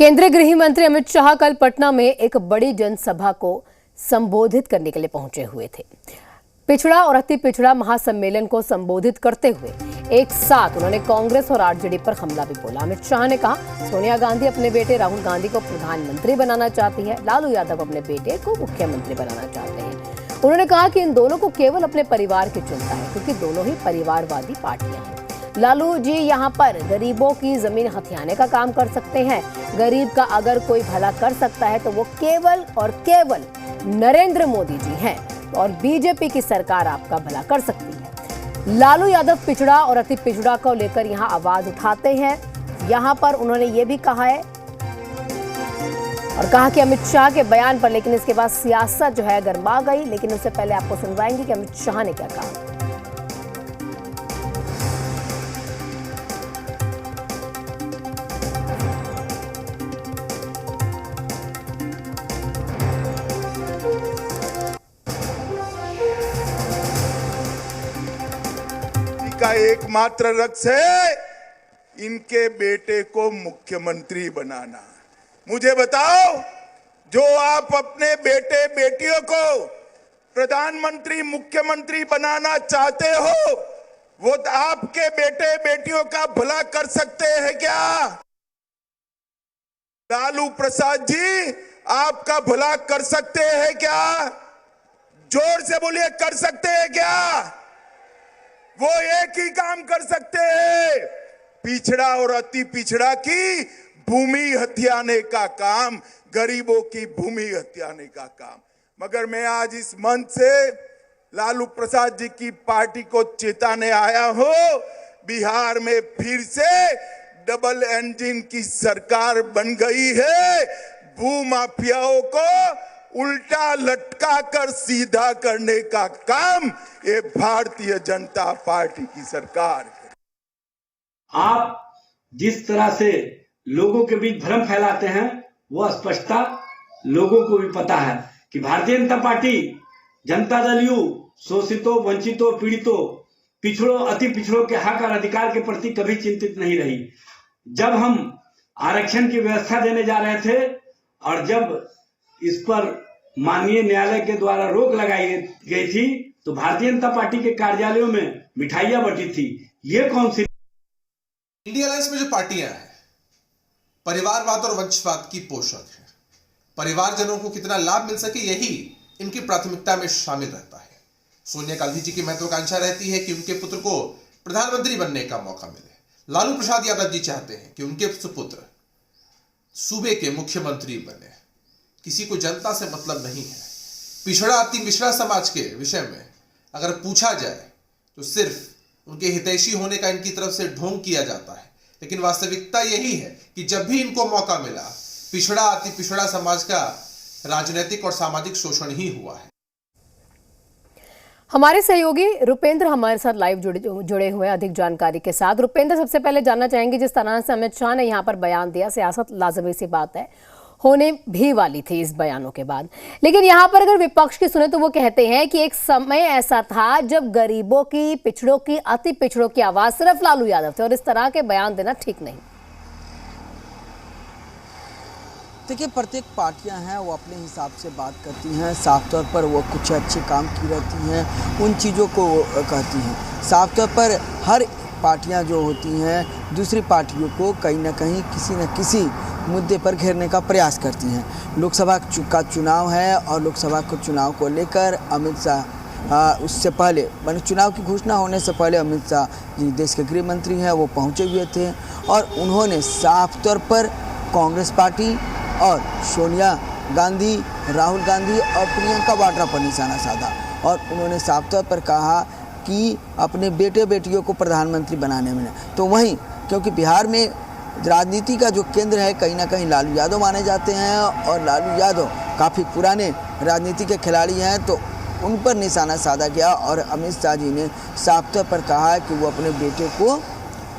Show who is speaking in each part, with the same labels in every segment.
Speaker 1: केंद्रीय गृह मंत्री अमित शाह कल पटना में एक बड़ी जनसभा को संबोधित करने के लिए पहुंचे हुए थे। पिछड़ा और अति पिछड़ा महासम्मेलन को संबोधित करते हुए एक साथ उन्होंने कांग्रेस और आरजेडी पर हमला भी बोला। अमित शाह ने कहा, सोनिया गांधी अपने बेटे राहुल गांधी को प्रधानमंत्री बनाना चाहती है, लालू यादव अपने बेटे को मुख्यमंत्री बनाना चाहते हैं। उन्होंने कहा कि इन दोनों को केवल अपने परिवार की चिंता है, क्योंकि दोनों ही परिवारवादी पार्टियां हैं। लालू जी यहाँ पर गरीबों की जमीन हथियाने का काम कर सकते हैं। गरीब का अगर कोई भला कर सकता है तो वो केवल और केवल नरेंद्र मोदी जी हैं, और बीजेपी की सरकार आपका भला कर सकती है। लालू यादव पिछड़ा और अति पिछड़ा को लेकर यहाँ आवाज उठाते हैं। यहाँ पर उन्होंने ये भी कहा है और कहा कि अमित शाह के बयान पर, लेकिन इसके बाद सियासत जो है गरमा गई। लेकिन उससे पहले आपको सुनवाएंगे कि अमित शाह ने क्या कहा।
Speaker 2: का एकमात्र लक्ष्य है इनके बेटे को मुख्यमंत्री बनाना। मुझे बताओ, जो आप अपने बेटे बेटियों को प्रधानमंत्री मुख्यमंत्री बनाना चाहते हो, वो आपके बेटे बेटियों का भला कर सकते हैं क्या? लालू प्रसाद जी आपका भला कर सकते हैं क्या? जोर से बोलिए, कर सकते हैं क्या? वो एक ही काम कर सकते हैं, पिछड़ा और अति पिछड़ा की भूमि हथियाने का काम, गरीबों की भूमि हथियाने का काम। मगर मैं आज इस मंच से लालू प्रसाद जी की पार्टी को चेताने आया हूं, बिहार में फिर से डबल इंजन की सरकार बन गई है। भूमाफियाओं को उल्टा लटका कर सीधा करने का काम ये भारतीय जनता पार्टी की सरकार है।
Speaker 3: आप जिस तरह से लोगों के बीच भ्रम फैलाते हैं, वो स्पष्टता लोगों को भी पता है कि भारतीय जनता पार्टी जनता दल यू शोषितों, वंचितों, पीड़ितों, पिछड़ों, अति पिछड़ों के हक और अधिकार के प्रति कभी चिंतित नहीं रही। जब हम आरक्षण की व्यवस्था देने जा रहे थे और जब इस पर माननीय न्यायालय के द्वारा रोक लगाई गई थी, तो भारतीय जनता पार्टी के कार्यालयों में मिठाइयां बटी थी। ये कौन सी
Speaker 4: इंडिया अलायंस में जो पार्टियां हैं, परिवारवाद और वंशवाद की पोषक है। परिवारजनों को कितना लाभ मिल सके, यही इनकी प्राथमिकता में शामिल रहता है। सोनिया गांधी जी की महत्वाकांक्षा रहती है कि उनके पुत्र को प्रधानमंत्री बनने का मौका मिले। लालू प्रसाद यादव जी चाहते हैं कि उनके सुपुत्र सूबे के मुख्यमंत्री बने। किसी को जनता से मतलब नहीं है। पिछड़ा अति पिछड़ा समाज के विषय में अगर पूछा जाए तो सिर्फ उनके हितैषी होने का इनकी तरफ से ढोंग किया जाता है, लेकिन वास्तविकता यही है कि जब भी इनको मौका मिला, पिछड़ा अति पिछड़ा समाज का राजनीतिक और सामाजिक शोषण ही हुआ है।
Speaker 1: हमारे सहयोगी रुपेंद्र हमारे साथ लाइव जुड़े हुए हैं अधिक जानकारी के साथ। रुपेंद्र, सबसे पहले जानना चाहेंगे, जिस तरह से अमित शाह ने यहाँ पर बयान दिया, सियासत लाजमी सी बात है, होने भी वाली थी इस बयानों के बाद, लेकिन यहाँ पर अगर विपक्ष की सुने तो वो कहते हैं कि एक समय ऐसा था जब गरीबों की, पिछड़ों की, अति पिछड़ों की आवाज सिर्फ लालू यादव थे, और इस तरह के बयान देना ठीक नहीं।
Speaker 5: देखिए, प्रत्येक पार्टियां हैं वो अपने हिसाब से बात करती हैं। साफ तौर पर वो कुछ अच्छे काम की रहती हैं, उन चीज़ों को कहती हैं। साफ तौर पर हर पार्टियां जो होती हैं दूसरी पार्टियों को कहीं ना कहीं किसी न किसी मुद्दे पर घेरने का प्रयास करती हैं। लोकसभा का चुनाव है और लोकसभा के चुनाव को लेकर अमित शाह उससे पहले, माने चुनाव की घोषणा होने से पहले अमित शाह जी देश के गृह मंत्री हैं, वो पहुंचे हुए थे और उन्होंने साफ तौर पर कांग्रेस पार्टी और सोनिया गांधी, राहुल गांधी और प्रियंका वाड्रा पर निशाना साधा और उन्होंने साफ तौर पर कहा कि अपने बेटे बेटियों को प्रधानमंत्री बनाने में। तो वहीं क्योंकि बिहार में राजनीति का जो केंद्र है कहीं ना कहीं लालू यादव माने जाते हैं और लालू यादव काफ़ी पुराने राजनीति के खिलाड़ी हैं, तो उन पर निशाना साधा गया और अमित शाह जी ने साफ तौर पर कहा कि वो अपने बेटे को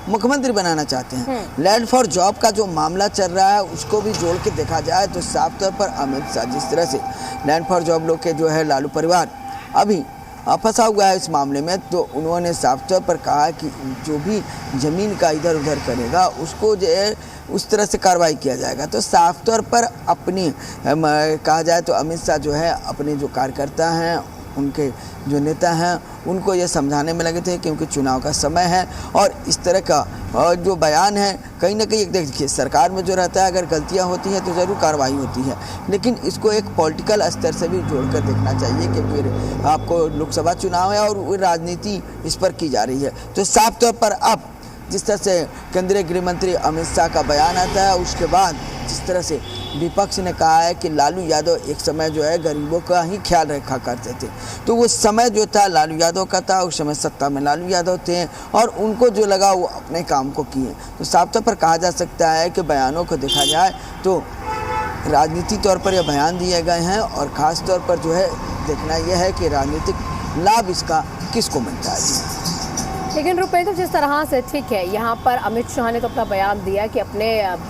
Speaker 5: मुख्यमंत्री बनाना चाहते हैं। लैंड फॉर जॉब का जो मामला चल रहा है उसको भी जोड़ के देखा जाए तो साफ तौर पर अमित शाह जिस तरह से लैंड फॉर जॉब लोग के जो है लालू परिवार अभी फंसा हुआ है इस मामले में। तो उन्होंने साफ तौर पर कहा कि जो भी ज़मीन का इधर उधर करेगा उसको जो है उस तरह से कार्रवाई किया जाएगा। तो साफ तौर पर अपनी कहा जाए तो अमित शाह जो है अपने जो कार्यकर्ता हैं, उनके जो नेता हैं, उनको ये समझाने में लगे थे क्योंकि चुनाव का समय है और इस तरह का जो बयान है कहीं ना कहीं देखिए सरकार में जो रहता है अगर गलतियां होती हैं तो ज़रूर कार्रवाई होती है, लेकिन इसको एक पॉलिटिकल स्तर से भी जोड़कर देखना चाहिए कि फिर आपको लोकसभा चुनाव है और राजनीति इस पर की जा रही है। तो साफ तौर पर अब जिस तरह से केंद्रीय गृह मंत्री अमित शाह का बयान आता है, उसके बाद जिस तरह से विपक्ष ने कहा है कि लालू यादव एक समय जो है गरीबों का ही ख्याल रखा करते थे, तो वो समय जो था लालू यादव का था, उस समय सत्ता में लालू यादव थे और उनको जो लगा वो अपने काम को किए। तो साफ तौर पर कहा जा सकता है कि बयानों को देखा जाए तो राजनीतिक तौर पर यह बयान दिए गए हैं और ख़ास तौर पर जो है देखना यह है कि राजनीतिक लाभ इसका किसको मिलता है।
Speaker 1: लेकिन रुपेंद्र, जिस तरह से ठीक है यहाँ पर अमित शाह ने तो अपना बयान दिया कि अपने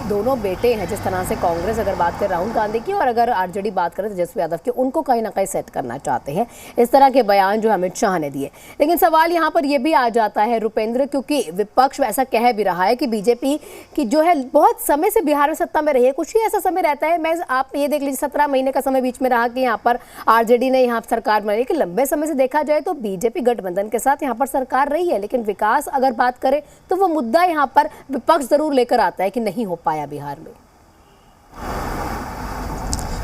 Speaker 1: दोनों बेटे हैं, जिस तरह से कांग्रेस अगर बात करें राहुल गांधी की और अगर आरजेडी बात करें तेजस्वी यादव की, उनको कहीं ना कहीं सेट करना चाहते हैं, इस तरह के बयान जो अमित शाह ने दिए। लेकिन सवाल यहाँ पर यह भी आ जाता है रुपेंद्र, क्योंकि विपक्ष ऐसा कह भी रहा है कि बीजेपी की जो है बहुत समय से बिहार में सत्ता में रही है, कुछ ही ऐसा समय रहता है, मैं आप ये देख लीजिए 17 महीने का समय बीच में रहा कि यहाँ पर आरजेडी ने यहाँ सरकार बनाई, कि लंबे समय से देखा जाए तो बीजेपी गठबंधन के साथ यहाँ पर सरकार रही है, लेकिन विकास अगर बात करें तो वो मुद्दा यहाँ पर विपक्ष जरूर लेकर आता है कि नहीं हो पाया बिहार में।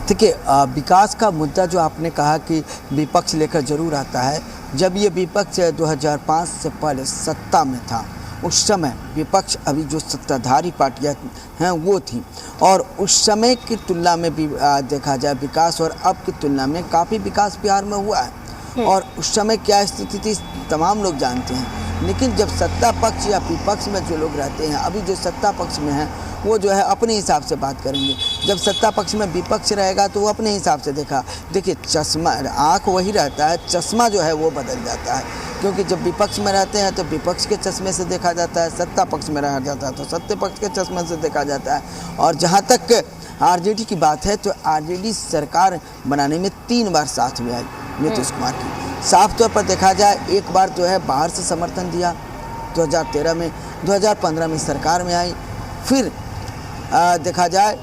Speaker 5: देखिए विकास का मुद्दा जो आपने कहा कि विपक्ष लेकर जरूर आता है, जब ये विपक्ष 2005 से पहले सत्ता में था उस समय विपक्ष अभी जो सत्ताधारी पार्टियां हैं वो थी और उस समय की तुलना में भी देखा जाए विकास और अब की तुलना में काफ़ी विकास बिहार में हुआ है। और उस समय क्या स्थिति थी तमाम लोग जानते हैं, लेकिन जब सत्ता पक्ष या विपक्ष में जो लोग रहते हैं, अभी जो सत्ता पक्ष में हैं वो जो है अपने हिसाब से बात करेंगे, जब सत्ता पक्ष में विपक्ष रहेगा तो वो अपने हिसाब से देखिए चश्मा आँख वही रहता है, चश्मा जो है वो बदल जाता है, क्योंकि जब विपक्ष में रहते हैं तो विपक्ष के चश्मे से देखा जाता है, सत्ता पक्ष में रह जाता है तो सत्ता पक्ष के चश्मे से देखा जाता है। और जहाँ तक आरजेडी की बात है तो आरजेडी सरकार बनाने में 3 बार साथ में आई नीतीश कुमार की। साफ तौर पर देखा जाए एक बार जो है बाहर से समर्थन दिया 2013 में, 2015 में सरकार में आई, फिर देखा जाए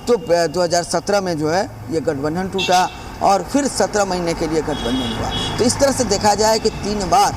Speaker 5: तो 2017 में जो है ये गठबंधन टूटा और फिर 17 महीने के लिए गठबंधन हुआ। तो इस तरह से देखा जाए कि 3 बार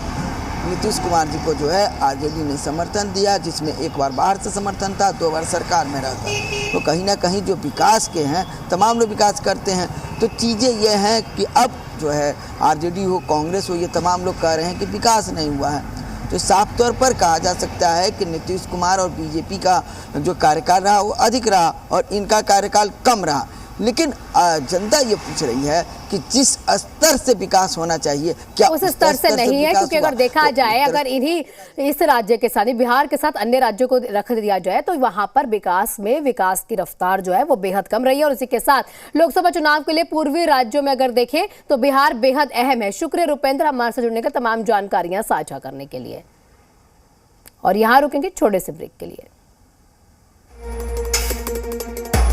Speaker 5: नीतीश कुमार जी को जो है आरजेडी ने समर्थन दिया, जिसमें 1 बार बाहर से समर्थन था, 2 बार सरकार में रहा था। तो कहीं ना कहीं जो विकास के हैं तमाम लोग विकास करते हैं, तो चीज़ें ये हैं कि अब जो है आरजेडी हो कांग्रेस हो ये तमाम लोग कह रहे हैं कि विकास नहीं हुआ है। तो साफ तौर पर कहा जा सकता है कि नीतीश कुमार और बीजेपी का जो कार्यकाल रहा वो अधिक रहा और इनका कार्यकाल कम रहा, लेकिन जनता ये पूछ रही है कि जिस स्तर से विकास होना चाहिए क्या
Speaker 1: उस स्तर से नहीं है, क्योंकि अगर देखा जाए अगर इस राज्य के साथ बिहार के साथ अन्य राज्यों को रख दिया जाए तो वहां पर विकास की रफ्तार जो है वो बेहद कम रही है। और इसी के साथ लोकसभा चुनाव के लिए पूर्वी राज्यों में अगर देखें तो बिहार बेहद अहम है। शुक्रिया रुपेंद्र हमारे से जुड़ने का, तमाम जानकारियां साझा करने के लिए। और यहाँ रुकेंगे छोटे से ब्रेक के लिए।